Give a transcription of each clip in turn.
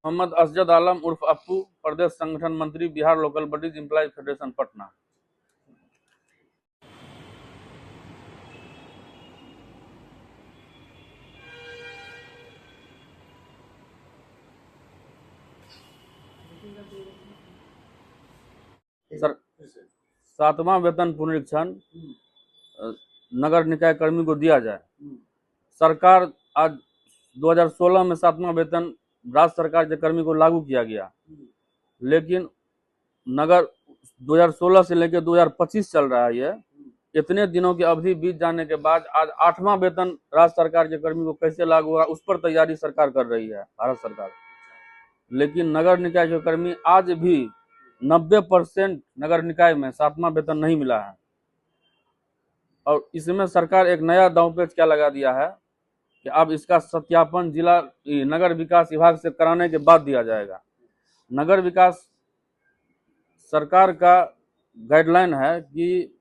मोहम्मद असजद आलम उर्फ अप्पू, प्रदेश संगठन मंत्री, Bihar local bodies employees federation, Patna. Sir, 7वां वेतन पुनरीक्षण नगर निकाय कर्मी को दिया जाए। सरकार आज 2016 में 7वां वेतन राज्य सरकार के कर्मी को लागू किया गया, लेकिन नगर 2016 से लेकर 2025 चल रहा है। ये इतने दिनों की अवधि बीत जाने के बाद आज 8वां वेतन राज्य सरकार के कर्मी को कैसे लागू होगा, उस पर तैयारी सरकार कर रही है, भारत सरकार। लेकिन नगर निकाय के कर्मी आज भी 90% नगर निकाय में 7वां वेतन नहीं मिला है। और इसमें सरकार एक नया दांवपेच क्या लगा दिया है कि अब इसका सत्यापन जिला नगर विकास विभाग से कराने के बाद दिया जाएगा। नगर विकास सरकार का गाइडलाइन है कि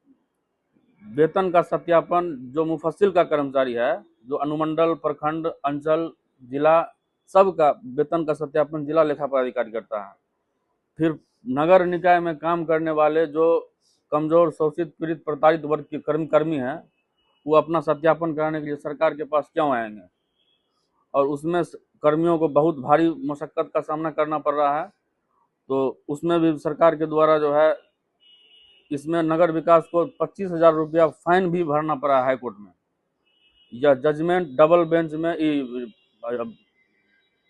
वेतन का सत्यापन जो मुफस्सिल का कर्मचारी है, जो अनुमंडल, प्रखंड, अंचल, जिला, सबका वेतन का सत्यापन जिला लेखा पदाधिकारी करता है। फिर नगर निकाय में काम करने वाले जो कमजोर, शोषित, पीड़ित, प्रताड़ित वर्ग के कर्मी हैं, वो अपना सत्यापन कराने के लिए सरकार के पास क्यों आएंगे? और उसमें कर्मियों को बहुत भारी मशक्कत का सामना करना पड़ रहा है। तो उसमें भी सरकार के द्वारा जो है, इसमें नगर विकास को 25,000 रुपया फाइन भी भरना पड़ा है हाईकोर्ट में। यह जजमेंट डबल बेंच में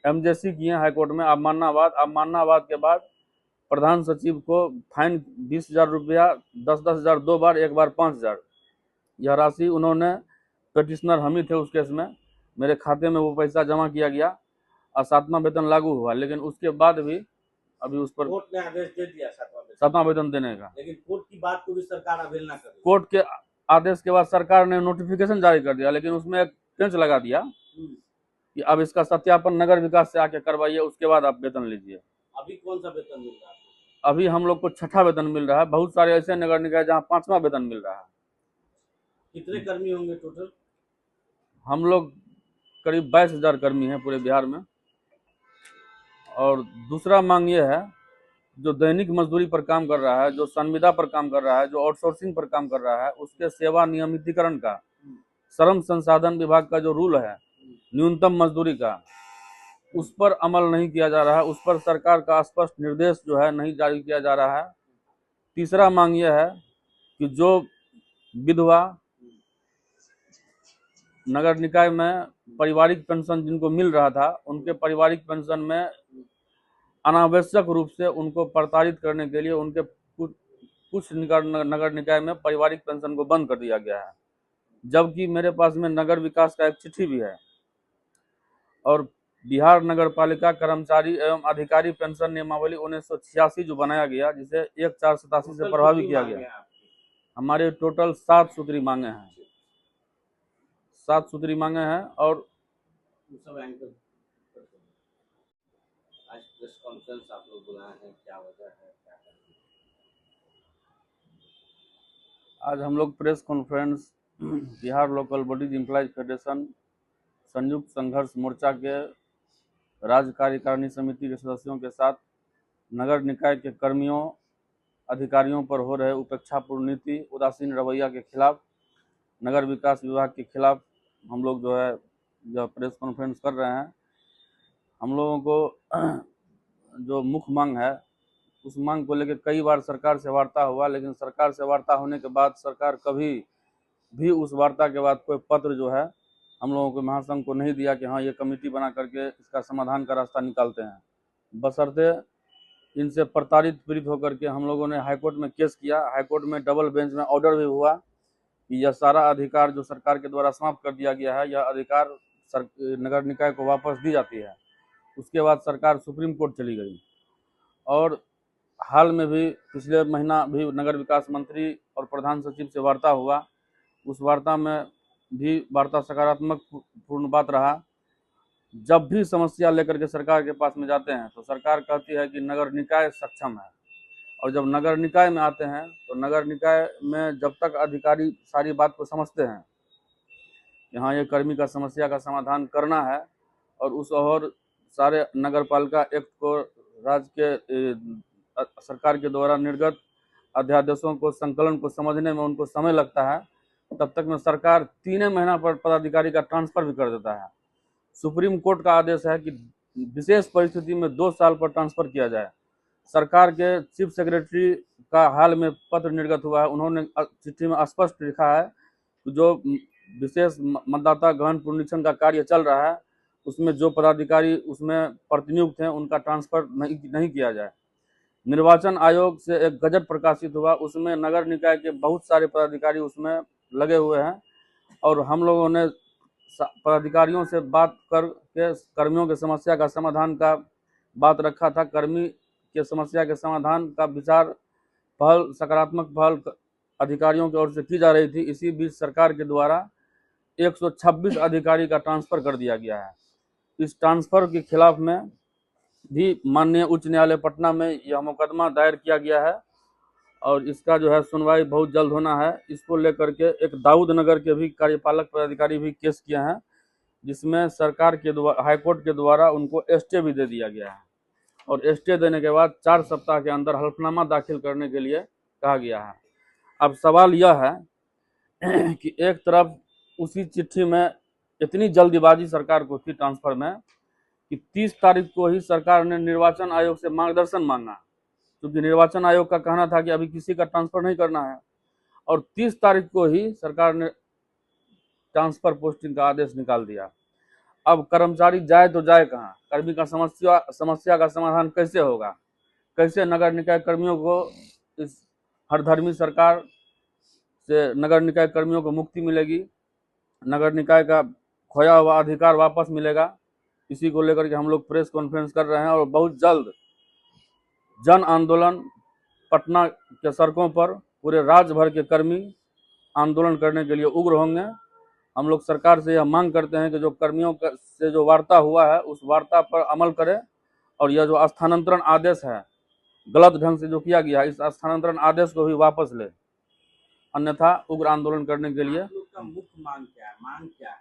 एमजेसी किए हाईकोर्ट में। अब मान्नाबाद के बाद प्रधान सचिव को फाइन 20,000 रुपया, 10,000 2 बार, एक बार 5,000, यह राशि उन्होंने, पिटिशनर हम ही थे उस केस में, मेरे खाते में वो पैसा जमा किया गया और 7वां वेतन लागू हुआ। लेकिन उसके बाद भी अभी उस पर कोर्ट ने आदेश दे दिया 7वां वेतन देने का, लेकिन कोर्ट की बात को भी सरकार अवहेलना कर रही है। कोर्ट के आदेश के बाद सरकार ने नोटिफिकेशन जारी कर दिया, लेकिन उसमें एक पेंच लगा दिया कि अब इसका सत्यापन नगर विकास से आके करवाइए, उसके बाद आप वेतन लीजिए। अभी कौन सा वेतन मिल रहा है? अभी हम लोग को 6ठा वेतन मिल रहा है। बहुत सारे ऐसे नगर निकाय जहाँ 5वां वेतन मिल रहा है। कितने कर्मी होंगे टोटल? हम लोग करीब 22,000 कर्मी हैं पूरे बिहार में। और दूसरा मांग ये है, जो दैनिक मजदूरी पर काम कर रहा है, जो संविदा पर काम कर रहा है, जो आउटसोर्सिंग पर काम कर रहा है, उसके सेवा नियमितीकरण का, श्रम संसाधन विभाग का जो रूल है न्यूनतम मजदूरी का, उस पर अमल नहीं किया जा रहा है। उस पर सरकार का स्पष्ट निर्देश जो है नहीं जारी किया जा रहा है। तीसरा मांग यह है कि जो विधवा, नगर निकाय में पारिवारिक पेंशन जिनको मिल रहा था, उनके पारिवारिक पेंशन में अनावश्यक रूप से उनको प्रताड़ित करने के लिए उनके कुछ नगर निकाय में पारिवारिक पेंशन को बंद कर दिया गया है। जबकि मेरे पास में नगर विकास का एक चिट्ठी भी है। और बिहार नगर पालिका कर्मचारी एवं अधिकारी पेंशन नियमावली 1986 जो बनाया गया, जिसे 1/4/87 से प्रभावी किया गया, हमारे टोटल 7 सूत्री मांगे हैं। 7 सूत्री मांगे हैं। और सब एंकर आज प्रेस कॉन्फ्रेंस आप लोग बुलाए हैं, क्या वजह है, क्या है? आज हम लोग press conference Bihar local bodies employees federation संयुक्त संघर्ष मोर्चा के राज्य कार्यकारिणी समिति के सदस्यों के साथ नगर निकाय के कर्मियों, अधिकारियों पर हो रहे उपेक्षापूर्ण नीति, उदासीन रवैया के खिलाफ, नगर विकास विभाग के खिलाफ हम लोग जो है जो प्रेस कॉन्फ्रेंस कर रहे हैं। हम लोगों को जो मुख्य मांग है, उस मांग को लेकर कई बार सरकार से वार्ता हुआ, लेकिन सरकार से वार्ता होने के बाद सरकार कभी भी उस वार्ता के बाद कोई पत्र जो है हम लोगों को, महासंघ को नहीं दिया कि हाँ ये कमेटी बना करके इसका समाधान का रास्ता निकालते हैं। बशर्ते इनसे प्रताड़ित, पीड़ित होकर के हम लोगों ने हाईकोर्ट में केस किया। हाईकोर्ट में डबल बेंच में ऑर्डर भी हुआ कि यह सारा अधिकार जो सरकार के द्वारा समाप्त कर दिया गया है, यह अधिकार नगर निकाय को वापस दी जाती है। उसके बाद सरकार सुप्रीम कोर्ट चली गई। और हाल में भी पिछले महीना भी नगर विकास मंत्री और प्रधान सचिव से वार्ता हुआ। उस वार्ता में भी वार्ता सकारात्मक पूर्ण बात रहा। जब भी समस्या लेकर के सरकार के पास में जाते हैं तो सरकार कहती है कि नगर निकाय सक्षम है। और जब नगर निकाय में आते हैं तो नगर निकाय में जब तक अधिकारी सारी बात को समझते हैं कि हाँ ये कर्मी का समस्या का समाधान करना है, और सारे नगर पालिका एक्ट को राज्य के सरकार के द्वारा निर्गत अध्यादेशों को संकलन को समझने में उनको समय लगता है, तब तक में सरकार 3 महीना पर पदाधिकारी का ट्रांसफर भी कर देता है। सुप्रीम कोर्ट का आदेश है कि विशेष परिस्थिति में 2 साल पर ट्रांसफर किया जाए। सरकार के चीफ सेक्रेटरी का हाल में पत्र निर्गत हुआ है, उन्होंने चिट्ठी में स्पष्ट लिखा है कि जो विशेष मतदाता गहन पुनरीक्षण का कार्य चल रहा है उसमें जो पदाधिकारी उसमें प्रतिनियुक्त हैं उनका ट्रांसफर नहीं किया जाए। निर्वाचन आयोग से एक गजट प्रकाशित हुआ, उसमें नगर निकाय के बहुत सारे पदाधिकारी उसमें लगे हुए हैं और हम लोगों ने पदाधिकारियों से बात करके कर्मियों के समस्या का समाधान का बात रखा था। कर्मी के समस्या के समाधान का विचार पहल सकारात्मक पहल अधिकारियों की ओर से की जा रही थी। इसी बीच सरकार के द्वारा 126 अधिकारी का ट्रांसफर कर दिया गया है। इस ट्रांसफर के खिलाफ में भी माननीय उच्च न्यायालय पटना में यह मुकदमा दायर किया गया है और इसका जो है सुनवाई बहुत जल्द होना है। इसको लेकर के एक दाऊद नगर के भी कार्यपालक पदाधिकारी भी केस किए हैं, जिसमें सरकार के द्वारा हाईकोर्ट के द्वारा उनको स्टे भी दे दिया गया है और स्टे देने के बाद 4 सप्ताह के अंदर हल्फनामा दाखिल करने के लिए कहा गया है। अब सवाल यह है कि एक तरफ उसी चिट्ठी में इतनी जल्दीबाजी सरकार को थी ट्रांसफर में कि 30 तारीख को ही सरकार ने निर्वाचन आयोग से मार्गदर्शन मांगा, क्योंकि निर्वाचन आयोग का कहना था कि अभी किसी का ट्रांसफर नहीं करना है और 30 तारीख को ही सरकार ने ट्रांसफर पोस्टिंग का आदेश निकाल दिया। अब कर्मचारी जाए तो जाए कहाँ? कर्मी का समस्या का समाधान कैसे होगा? कैसे नगर निकाय कर्मियों को इस हरधर्मी सरकार से नगर निकाय कर्मियों को मुक्ति मिलेगी, नगर निकाय का खोया हुआ अधिकार वापस मिलेगा? इसी को लेकर के हम लोग प्रेस कॉन्फ्रेंस कर रहे हैं और बहुत जल्द जन आंदोलन पटना के सड़कों पर पूरे राज्य भर के कर्मी आंदोलन करने के लिए उग्र होंगे। हम लोग सरकार से यह मांग करते हैं कि जो कर्मियों से जो वार्ता हुआ है उस वार्ता पर अमल करें और यह जो स्थानांतरण आदेश है गलत ढंग से जो किया गया है, इस स्थानांतरण आदेश को भी वापस ले, अन्यथा उग्र आंदोलन करने के लिए। आप लोग का मुख्य मांग क्या है?